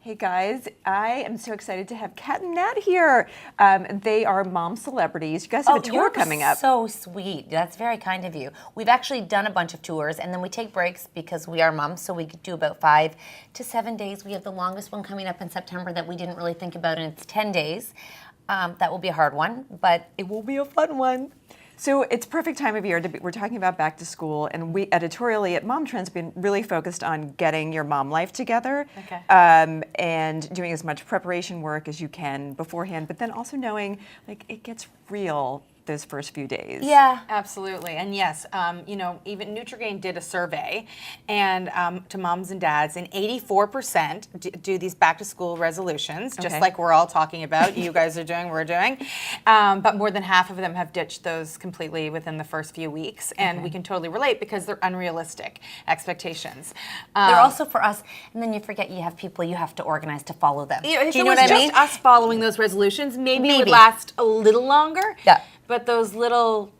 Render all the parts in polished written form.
Hey guys, I am so excited to have Cat and Nat here. They are mom celebrities. You guys have a tour coming up. So sweet. That's very kind of you. We've actually done a bunch of tours, and then we take breaks because we are moms, so we do about 5 to 7 days. We have the longest one coming up in September that we didn't really think about, and it's 10 days. That will be a hard one, but it will be a fun one. So it's perfect time of year to be, we're talking about back to school, and we editorially at Momtrends been really focused on getting your mom life together, and doing as much preparation work as you can beforehand, but then also knowing like it gets real those first few days. Yeah, absolutely. And yes, even Nutrigrain did a survey and to moms and dads, and 84% do these back to school resolutions, just like we're all talking about. You guys are doing, we're doing. But more than half of them have ditched those completely within the first few weeks. And we can totally relate because they're unrealistic expectations. They're also for us, and then you forget you have people you have to organize to follow them. Do you know what I mean? If it was just us following those resolutions, maybe it would last a little longer. Yeah. But those little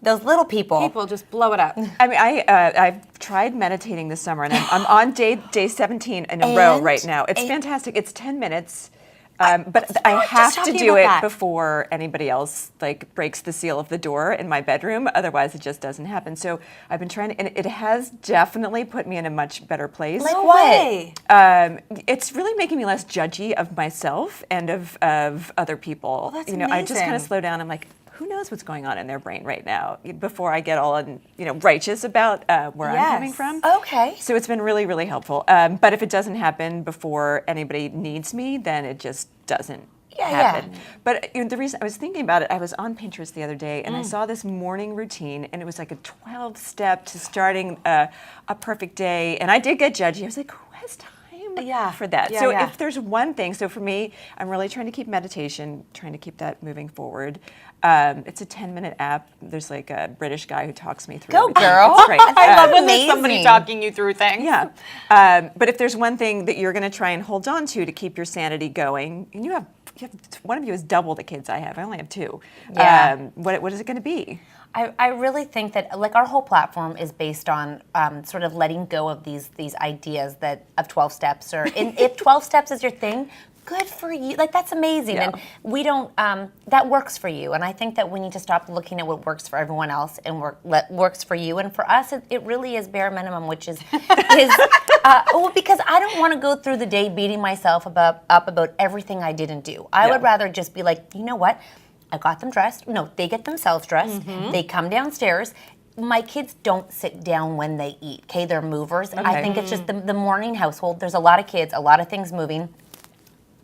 people just blow it up. I mean, I've tried meditating this summer, and I'm on day 17 in a row right now. It's fantastic. It's 10 minutes. But I have to do it before anybody else like breaks the seal of the door in my bedroom. Otherwise, it just doesn't happen. So I've been trying to, and it has definitely put me in a much better place. Like what? It's really making me less judgy of myself and of other people. Well, that's I just kind of slow down. I'm like, who knows what's going on in their brain right now before I get all righteous about where I'm coming from. Okay. So it's been really, really helpful. But if it doesn't happen before anybody needs me, then it just doesn't happen. Yeah. But the reason I was thinking about it, I was on Pinterest the other day and I saw this morning routine, and it was like a 12-step to starting a perfect day. And I did get judgy. I was like, who has time? For that. So if there's one thing, so for me, I'm really trying to keep meditation, trying to keep that moving forward. It's a 10-minute app. There's like a British guy who talks me through Go, everything. girl. It's great. I love when there's somebody talking you through things. Yeah. But if there's one thing that you're going to try and hold on to keep your sanity going, and you have one of you has double the kids I have. I only have 2. Yeah. What is it going to be? I really think that like our whole platform is based on sort of letting go of these ideas of 12 steps, or if 12 steps is your thing, good for you. Like that's amazing, and we don't. That works for you, and I think that we need to stop looking at what works for everyone else and works for you. And for us, it really is bare minimum, which is because I don't want to go through the day beating myself up about everything I didn't do. I would rather just be like, you know what. I got them dressed. No, they get themselves dressed. They come downstairs. My kids don't sit down when they eat, okay? They're movers. I think it's just the morning household. There's a lot of kids, a lot of things moving.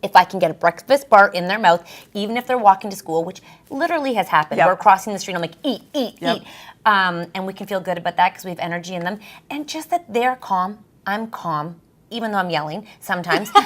If I can get a breakfast bar in their mouth, even if they're walking to school, which literally has happened. We're crossing the street, I'm like, eat. And we can feel good about that because we have energy in them. And just that they're calm, I'm calm, even though I'm yelling sometimes. Go.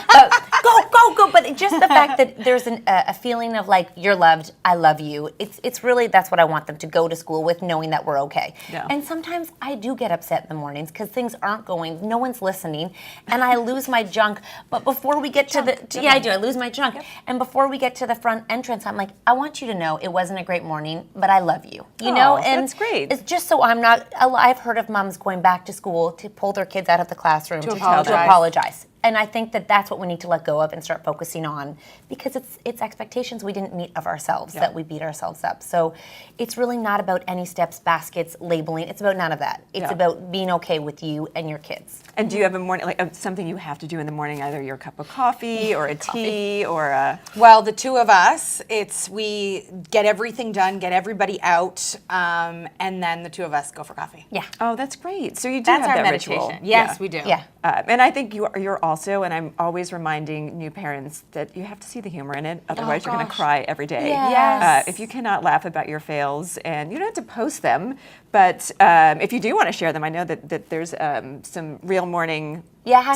But just the fact that there's a feeling of like, you're loved, I love you. It's really, that's what I want them to go to school with, knowing that we're okay. Yeah. And sometimes I do get upset in the mornings because things aren't going, no one's listening, and I lose my junk. But before we get I lose my junk. Yep. And before we get to the front entrance, I'm like, I want you to know it wasn't a great morning, but I love you. You know? And that's great. It's just so I'm not, I've heard of moms going back to school to pull their kids out of the classroom to apologize. And I think that that's what we need to let go of and start focusing on, because it's expectations we didn't meet of ourselves that we beat ourselves up. So it's really not about any steps, baskets, labeling. It's about none of that. It's about being okay with you and your kids. And do you have a morning, like something you have to do in the morning, either your cup of coffee or a tea or a... Well, the 2 of us, we get everything done, get everybody out, and then the 2 of us go for coffee. Yeah. Oh, that's great. So you do That's have our that meditation. ritual. Yes, we do. Yeah. And I think you're also, and I'm always reminding new parents that you have to see the humor in it, otherwise you're going to cry every day. Yes. If you cannot laugh about your fails, and you don't have to post them, but if you do want to share them, I know that there's some real morning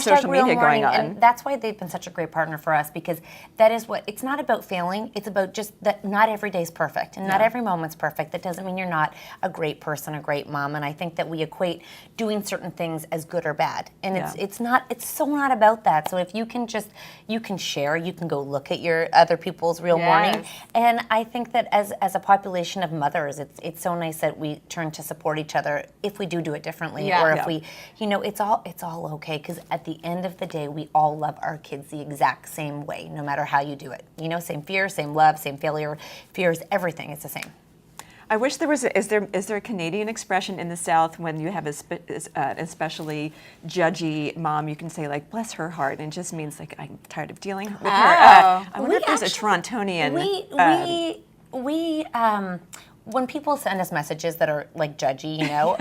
social media going on. And that's why they've been such a great partner for us, because that is what, it's not about failing, it's about just that not every day's perfect and not every moment's perfect. That doesn't mean you're not a great person, a great mom, and I think that we equate doing certain things as good or bad. And it's so not about that. So if you can share, you can go look at your other people's real morning. And I think that as a population of mothers, it's so nice that we turn to support each other if we do it differently, or if we, it's all okay, because at the end of the day, we all love our kids the exact same way, no matter how you do it. You know, same fear, same love, same failure, fears, everything. It's the same. I wish there was. Is there a Canadian expression in the South when you have especially judgy mom? You can say like "bless her heart," and it just means like I'm tired of dealing with her. I wonder if there's a Torontonian. When people send us messages that are like judgy, you know,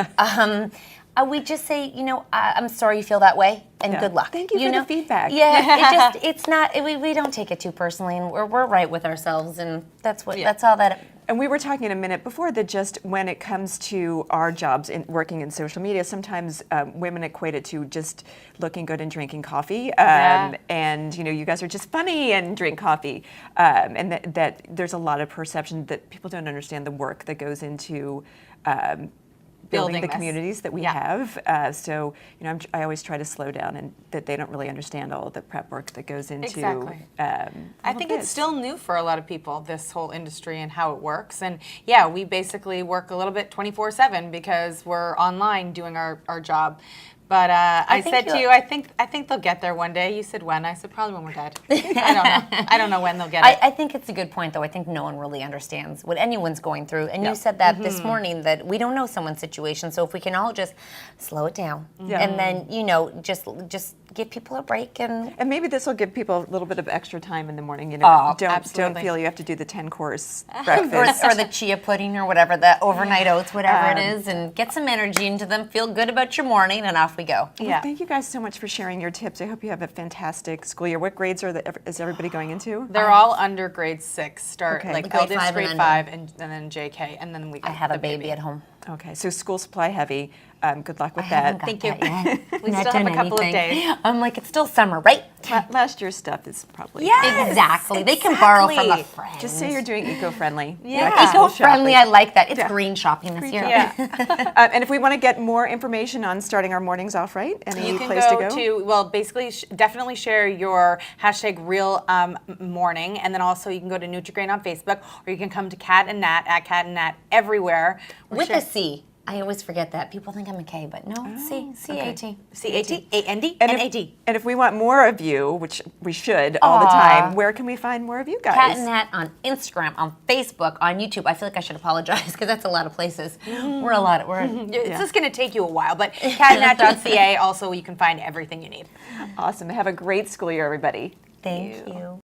we just say, you know, I'm sorry you feel that way, and good luck. Thank you for the feedback. Yeah, it's not. We don't take it too personally, and we're right with ourselves, and that's all that. And we were talking a minute before that just when it comes to our jobs in working in social media, sometimes women equate it to just looking good and drinking coffee. And, you know, you guys are just funny and drink coffee. And that there's a lot of perception that people don't understand the work that goes into building the communities that we have. So, you know, I always try to slow down and that they don't really understand all of the prep work that goes into I think it's still new for a lot of people, this whole industry and how it works. And yeah, we basically work a little bit 24/7 because we're online doing our job. But I said to you, I think they'll get there one day. You said when? I said probably when we're dead. I don't know. I don't know when they'll get it. I think it's a good point, though. I think no one really understands what anyone's going through. And you said that this morning, that we don't know someone's situation. So if we can all just slow it down and then, you know, just give people a break. And maybe this will give people a little bit of extra time in the morning. You know, don't feel you have to do the 10-course breakfast. or the chia pudding or whatever, the overnight oats, whatever it is, and get some energy into them, feel good about your morning, and off we go. Well, thank you guys so much for sharing your tips. I hope you have a fantastic school year. What grades is everybody going into? They're all under grade 6. Grade eldest 5 grade and 5 and then JK, and then we. I have a baby at home. Okay, so school supply heavy. Good luck with I that. haven't got Thank you. that yet. We still have a couple of days. I'm like, it's still summer, right? Last year's stuff is probably Exactly. They can borrow from a friend. Just say you're doing eco-friendly. Eco-friendly. I like that. It's green shopping this year. Yeah. And if we want to get more information on starting our mornings off right, any You can place go to go? well, basically, definitely share your hashtag real morning, and then also you can go to Nutrigrain on Facebook, or you can come to Cat and Nat at Cat and Nat everywhere. With a C. I always forget that. People think I'm a K, but no, C. C-A-T. C-A-T, A-N-D, N-A-D. And if we want more of you, which we should all the time, where can we find more of you guys? Cat and Nat on Instagram, on Facebook, on YouTube. I feel like I should apologize because that's a lot of places. We're a lot. It's just going to take you a while, but catnat.ca also you can find everything you need. Awesome. Have a great school year, everybody. Thank you.